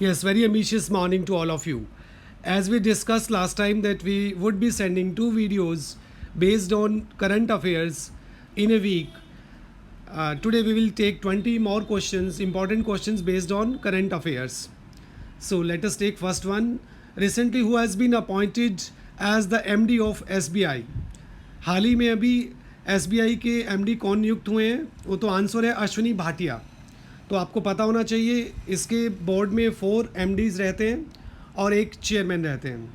Yes, very ambitious morning to all of you. As we discussed last time that we would be sending two videos based on current affairs in a week. Today we will take 20 more questions, important questions based on current affairs. So let us take first one. Recently who has been appointed as the MD of SBI? हाल ही में अभी SBI के MD कौन नियुक्त हुए हैं? वो तो answer है अश्विनी भाटिया. तो आपको पता होना चाहिए इसके बोर्ड में 4 MDs रहते हैं और एक चेयरमैन रहते हैं.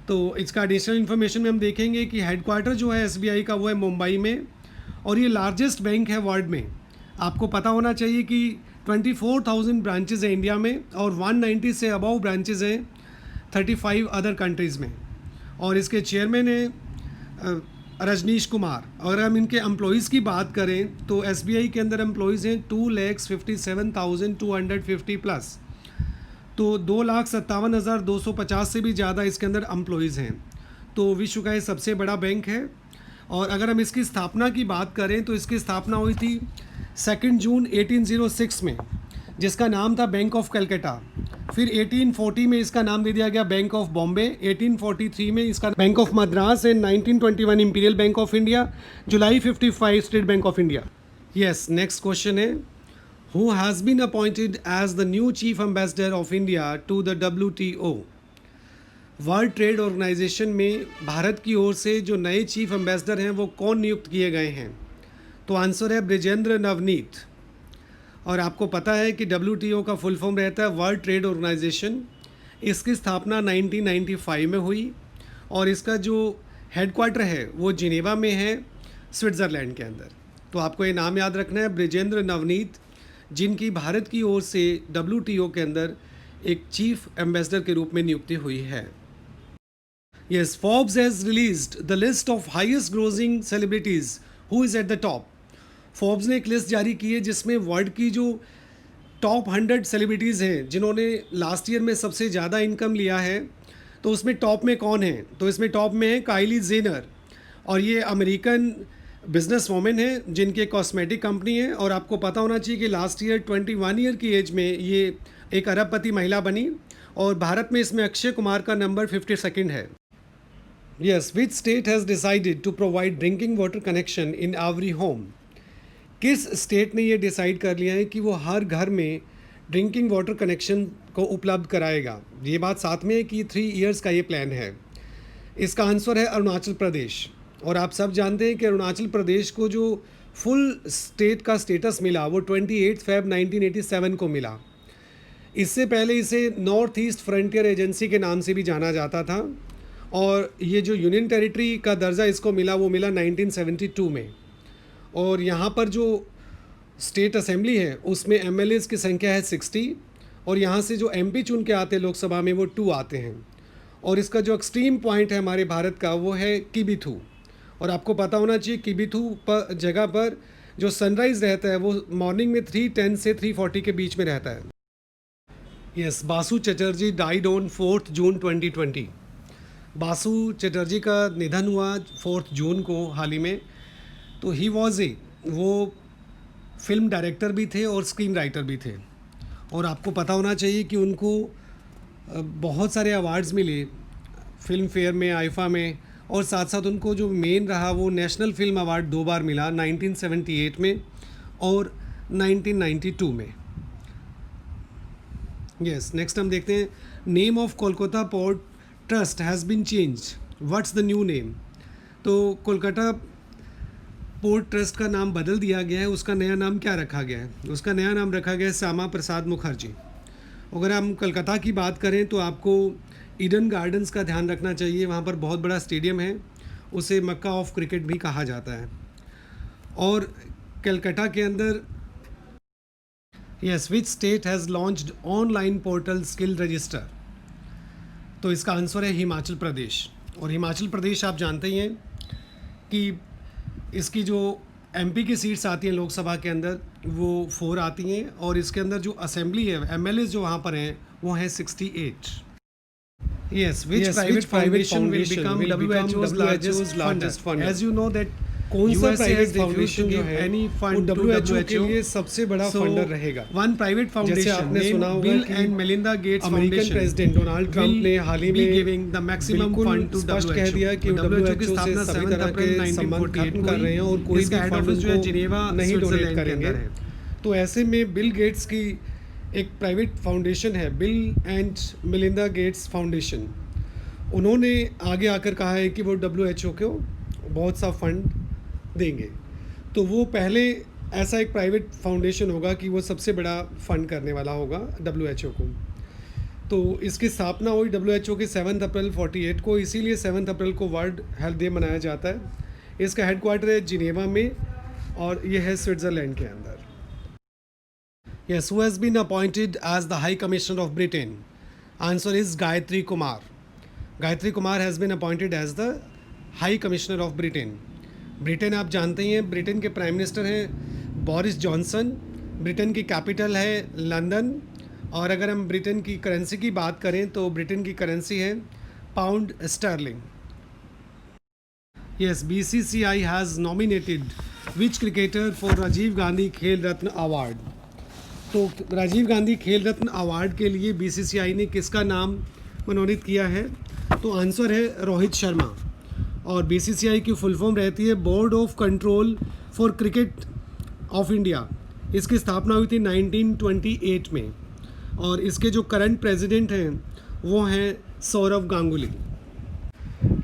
तो इसका एडिशनल इन्फॉर्मेशन में हम देखेंगे कि हेडक्वार्टर जो है SBI का वो है मुंबई में और ये लार्जेस्ट बैंक है वर्ल्ड में. आपको पता होना चाहिए कि 24,000 ब्रांचेज हैं इंडिया में और 190 से अबव ब्रांचेज हैं 35 अदर कंट्रीज़ में. और इसके चेयरमैन हैं रजनीश कुमार. अगर हम इनके एम्प्लॉयज़ की बात करें तो SBI के अंदर एम्प्लॉयज़ हैं 2,57,250 प्लस. तो 2,57,250 से भी ज़्यादा इसके अंदर एम्प्लॉयज़ हैं. तो विश्व का ये सबसे बड़ा बैंक है. और अगर हम इसकी स्थापना की बात करें तो इसकी स्थापना हुई थी 2 जून 1806 में, जिसका नाम था बैंक ऑफ कलकत्ता. फिर 1840 में इसका नाम दे दिया गया बैंक ऑफ बॉम्बे. 1843 में इसका bank of Madras and 1921 imperial bank of India. जुलाई 55 state bank of India. Yes, next question है who has been appointed as the new chief ambassador of India to the WTO? World trade organisation में भारत की ओर से जो नए chief ambassador हैं वो कौन नियुक्त किए गए हैं? तो आंसर है ब्रिजेंद्र नवनीत. और आपको पता है कि WTO का फुल फॉर्म रहता है वर्ल्ड ट्रेड ऑर्गेनाइजेशन. इसकी स्थापना 1995 में हुई और इसका जो हेडक्वार्टर है वो जिनेवा में है, स्विट्ज़रलैंड के अंदर. तो आपको ये नाम याद रखना है, ब्रिजेंद्र नवनीत, जिनकी भारत की ओर से WTO के अंदर एक चीफ एम्बेसडर के रूप में नियुक्ति हुई है. Yes, Forbes has released the list of highest grossing celebrities who is at the top. Forbes ने एक लिस्ट जारी की है जिसमें वर्ल्ड की जो टॉप 100 सेलिब्रिटीज़ हैं जिन्होंने लास्ट ईयर में सबसे ज़्यादा इनकम लिया है, तो उसमें टॉप में कौन है? तो इसमें टॉप में है काइली जेनर. और ये अमेरिकन बिजनेस वोमेन है जिनकी कॉस्मेटिक कंपनी है. और आपको पता होना चाहिए कि लास्ट ईयर 21 ईयर की एज में ये एक अरबपति महिला बनी. और भारत में इसमें अक्षय कुमार का नंबर 52nd है. Yes, which state has decided to provide drinking water connection in every home? किस स्टेट ने ये डिसाइड कर लिया है कि वो हर घर में ड्रिंकिंग वाटर कनेक्शन को उपलब्ध कराएगा? ये बात साथ में है कि 3 इयर्स का ये प्लान है. इसका आंसर है अरुणाचल प्रदेश. और आप सब जानते हैं कि अरुणाचल प्रदेश को जो फुल स्टेट का स्टेटस मिला वो 28 Feb 1987 को मिला. इससे पहले इसे नॉर्थ ईस्ट फ्रंटियर एजेंसी के नाम से भी जाना जाता था. और ये जो यूनियन टेरिटरी का दर्जा इसको मिला वो मिला 1972 में. और यहाँ पर जो स्टेट असेंबली है उसमें MLAs की संख्या है 60. और यहाँ से जो MP चुन के आते हैं लोकसभा में वो 2 आते हैं. और इसका जो एक्सट्रीम पॉइंट है हमारे भारत का वो है किबिथू. और आपको पता होना चाहिए किबिथू पर जगह पर जो सनराइज़ रहता है वो मॉर्निंग में 3:10 से 3:40 के बीच में रहता है. Yes, Basu Chatterjee died on 4 जून 2020. बासु चटर्जी का निधन हुआ 4 जून को हाल ही में. तो ही वॉज वो फिल्म डायरेक्टर भी थे और स्क्रीन राइटर भी थे. और आपको पता होना चाहिए कि उनको बहुत सारे अवार्ड्स मिले फिल्म फेयर में, आईफा में. और साथ साथ उनको जो मेन रहा वो नेशनल फिल्म अवार्ड 2 बार मिला, 1978 में और 1992 में. यस, नेक्स्ट हम देखते हैं name of Kolkata port trust has been change. What's the new name? तो कोलकाता पोर्ट ट्रस्ट का नाम बदल दिया गया है. उसका नया नाम क्या रखा गया है? उसका नया नाम रखा गया है श्यामा प्रसाद मुखर्जी. अगर हम कलकत्ता की बात करें तो आपको ईडन गार्डन्स का ध्यान रखना चाहिए. वहाँ पर बहुत बड़ा स्टेडियम है, उसे मक्का ऑफ क्रिकेट भी कहा जाता है. और कलकत्ता के अंदर yes, which state has launched online portal skill register? तो इसका आंसर है हिमाचल प्रदेश. और हिमाचल प्रदेश आप जानते ही हैं कि इसकी जो MP की सीट्स आती हैं लोकसभा के अंदर वो 4 आती हैं. और इसके अंदर जो असेंबली है MLAs जो वहाँ पर हैं वो हैं 68. Yes, which private foundation will become WHO's largest funder? As you know that कौन सा USA private has refused foundation to जो give है any वो fund to WHO के WHO. लिए सबसे बड़ा फंडर रहेगा? One private जैसे foundation आपने named सुना होगा Bill कि and Melinda Gates American Foundation president Donald Trump ने हाल ही be में giving the maximum बिल्कुल fund to स्पष्ट कह WHO. दिया कि वो WHO की WHO से स्थापना सभी 7 तरह के अप्रैल संबंध 1948 खत्म को कर रहे हैं और कोई इसका भी हेड फंड ऑफिस जो है उनको जिनेवा नहीं डोनेट स्विट्जरलैंड के करेंगे। अंदर है। तो ऐसे में बिल गेट्स की एक प्राइवेट फाउंडेशन है, bill and Melinda Gates foundation, उन्होंने आगे आकर कहा है कि वो WHO को बहुत सा फंड देंगे। तो वो पहले ऐसा एक प्राइवेट फाउंडेशन होगा कि वो सबसे बड़ा फंड करने वाला होगा WHO को। तो इसकी स्थापना हुई WHO के 7 अप्रैल 48 को, इसीलिए 7 अप्रैल को वर्ल्ड हेल्थ डे मनाया जाता है। इसका हेडक्वार्टर है जिनेवा में और ये है स्विट्ज़रलैंड के अंदर। Yes, who has been appointed as the High Commissioner of Britain? Answer is Gayatri Kumar. Gayatri Kumar has been appointed as the High Commissioner of Britain. Britain आप जानते ही हैं, ब्रिटेन के प्राइम मिनिस्टर हैं Boris Johnson, Britain की capital है London, और अगर हम ब्रिटेन की करेंसी की बात करें तो ब्रिटेन की करेंसी है pound sterling. Yes, BCCI has nominated which cricketer for Rajiv Gandhi Khel Ratna award? तो राजीव गांधी खेल रत्न अवार्ड के लिए BCCI ने किसका नाम मनोनीत किया है? तो आंसर है रोहित शर्मा। और BCCI की फुल फॉर्म रहती है board of control for cricket of India. इसकी स्थापना हुई थी 1928 में, और इसके जो करंट प्रेसिडेंट हैं वो हैं Sourav Ganguly.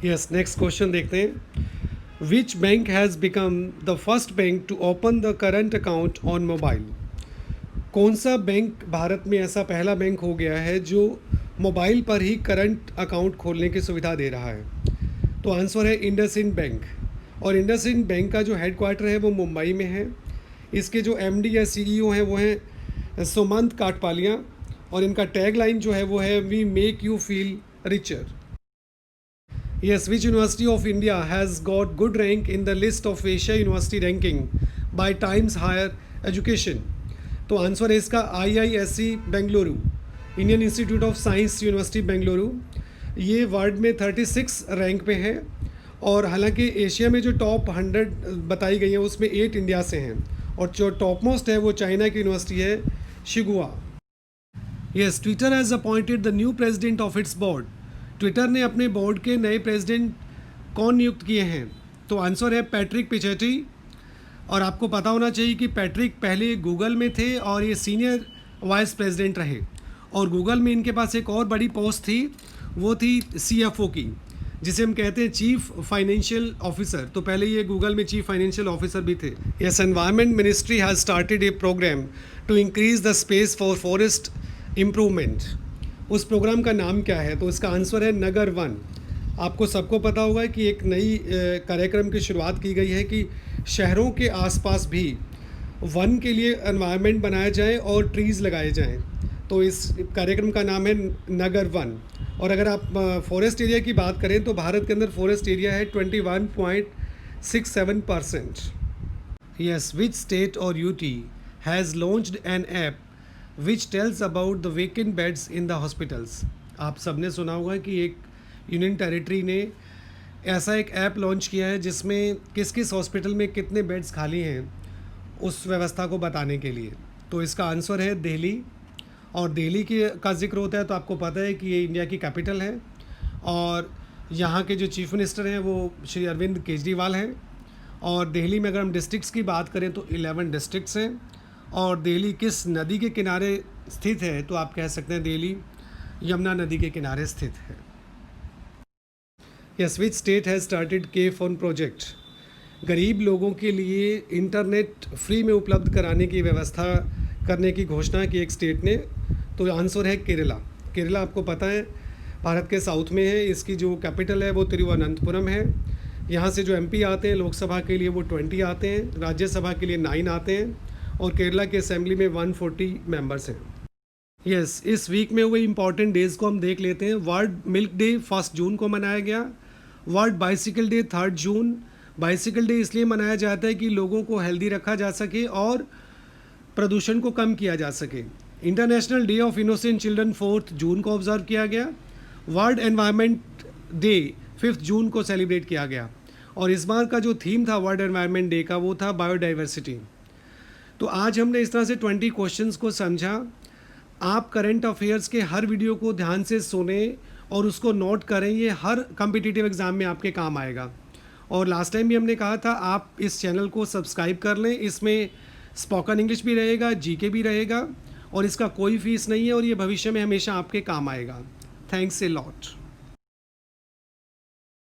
Yes, next question देखते हैं। Which bank has become the first bank to open the current account on mobile? कौन सा बैंक भारत में ऐसा पहला बैंक हो गया है जो मोबाइल पर ही करंट अकाउंट खोलने की सुविधा दे रहा है? तो आंसर है इंडसइंड बैंक। और इंडसइंड बैंक का जो हेडक्वार्टर है वो मुंबई में है। इसके जो MD या CEO हैं वो हैं सुमंत काटपालिया, और इनका टैग लाइन जो है वो है we make you feel richer. Yes, which university of India has got good rank in the list of Asia university ranking by Times Higher Education? तो आंसर है इसका IISc Bengaluru, Indian Institute of Science university Bengaluru. ये world में 36 rank पे है, और हालांकि Asia में जो टॉप 100 बताई गई हैं उसमें 8 इंडिया से हैं, और जो टॉप मोस्ट है वो चाइना की यूनिवर्सिटी है शिगुआ। Yes, Twitter has appointed the new president of its board. Twitter ने अपने बोर्ड के नए प्रेसिडेंट कौन नियुक्त किए हैं? तो आंसर है पैट्रिक पिचेटी। और आपको पता होना चाहिए कि पैट्रिक पहले गूगल में थे और ये सीनियर वाइस प्रेसिडेंट रहे, और गूगल में इनके पास एक और बड़ी पोस्ट थी, वो थी CFO की, जिसे हम कहते हैं चीफ फाइनेंशियल ऑफिसर। तो पहले ये गूगल में चीफ फाइनेंशियल ऑफिसर भी थे। Yes, environment ministry has started a programme to increase the space for forest improvement. उस प्रोग्राम का नाम क्या है? तो इसका आंसर है नगर वन। आपको सबको पता होगा कि एक नई कार्यक्रम की शुरुआत की गई है कि शहरों के आसपास भी वन के लिए एनवायरनमेंट बनाया जाए और ट्रीज़ लगाए जाएं। तो इस कार्यक्रम का नाम है नगर वन। और अगर आप फॉरेस्ट एरिया की बात करें तो भारत के अंदर फॉरेस्ट एरिया है 21.67%। यस, विच स्टेट और UT has launched N app which tells about the vacant beds in the hospitals? आप सबने सुना होगा कि एक यूनियन टेरिटरी ने ऐसा एक ऐप लॉन्च किया है जिसमें किस किस हॉस्पिटल में कितने बेड्स खाली हैं उस व्यवस्था को बताने के लिए। तो इसका आंसर है दिल्ली। और दिल्ली का जिक्र होता है तो आपको पता है कि ये इंडिया की कैपिटल है, और यहाँ के जो चीफ मिनिस्टर हैं वो श्री अरविंद केजरीवाल हैं। और दिल्ली में अगर हम डिस्ट्रिक्ट्स की बात करें तो 11 डिस्ट्रिक्ट्स हैं। और दिल्ली किस नदी के किनारे स्थित है? तो आप कह सकते हैं दिल्ली यमुना नदी के किनारे स्थित है। Yes, which state has started के फोन प्रोजेक्ट? गरीब लोगों के लिए इंटरनेट फ्री में उपलब्ध कराने की व्यवस्था करने की घोषणा की एक स्टेट ने। तो आंसर है केरला। केरला आपको पता है भारत के साउथ में है, इसकी जो कैपिटल है वो तिरुवनंतपुरम है। यहाँ से जो MP आते हैं लोकसभा के लिए वो 20 आते हैं, राज्यसभा के लिए 9 आते हैं, और केरला की असेंबली में 140 मेंबर्स हैं। यस, इस वीक में हुए इंपॉर्टेंट डेज़ को हम देख लेते हैं। वर्ल्ड मिल्क डे 1 जून को मनाया गया। वर्ल्ड बाइसिकल डे 3 जून। बाइसिकल डे इसलिए मनाया जाता है कि लोगों को हेल्दी रखा जा सके और प्रदूषण को कम किया जा सके। International day of innocent children 4 जून को ऑब्जर्व किया गया। वर्ल्ड एनवायरनमेंट डे 5 जून को सेलिब्रेट किया गया। और इस बार का जो थीम था वर्ल्ड एनवायरनमेंट डे का वो था बायोडाइवर्सिटी। तो आज हमने इस तरह से 20 क्वेश्चंस को समझा। आप करंट अफेयर्स के हर वीडियो को ध्यान से सुने और उसको नोट करें, ये हर कम्पिटिटिव एग्ज़ाम में आपके काम आएगा। और लास्ट टाइम भी हमने कहा था आप इस चैनल को सब्सक्राइब कर लें, इसमें स्पोकन इंग्लिश भी रहेगा, जीके भी रहेगा और इसका कोई फीस नहीं है और ये भविष्य में हमेशा आपके काम आएगा। Thanks a lot.